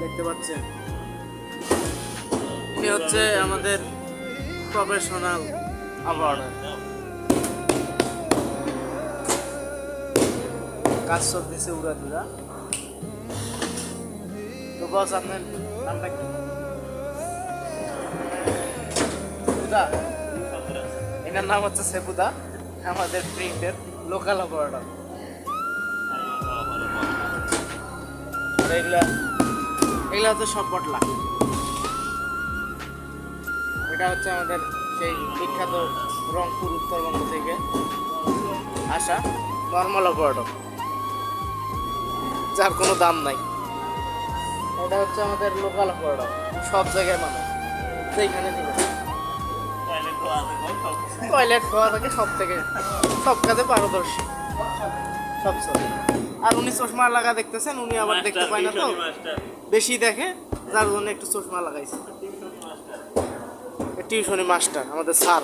দেখতে পাচ্ছেন ইনি হচ্ছে আমাদের প্রফেশনাল অপারেটর। কাজ চলতেছে উড়াধুরা। তো বস আপনার নামটা কি? সেপুদা। এনার নাম হচ্ছে সেপুদা, আমাদের প্রিন্টের লোকাল অপারেটর। এগুলা এগুলা হচ্ছে সব বটলা। এটা হচ্ছে আমাদের সেই বিখ্যাত রংপুর উত্তরবঙ্গ থেকে আসা নর্মাল অপারেটর, যার কোনো দাম নাই। এটা হচ্ছে আমাদের লোকাল অপারেটর, সব জায়গায় মানুষ সেইখানে নিবে। টয়লেট খাওয়া থেকে সব কাজে পারদর্শী, সব চলে। আর উনি চশমা লাগা দেখতেছেন, উনি আবার দেখতে পায় না তো, বেশি দেখে, যার জন্য একটু চশমা লাগাইছে। টিউশনি মাস্টার আমাদের স্যার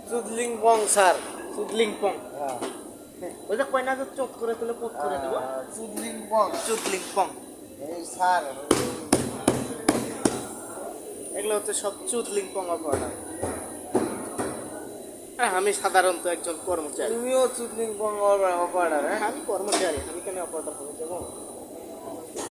চুদলিং পং স্যার, চুদলিং পং। ওই যে কয়না যে চোখ করে তুলে পোত করে দেবো, চুদলিং পং, চুদলিং পং এই স্যার। এগুলো হচ্ছে সব চুদলিং পং অপারেটর। হ্যাঁ, আমি সাধারণত একজন কর্মচারী। তুমিও চুদলিং পং অপারেটর? হ্যাঁ, আমি কর্মচারী, আমি কেন অপারেটর হয়ে যাবো?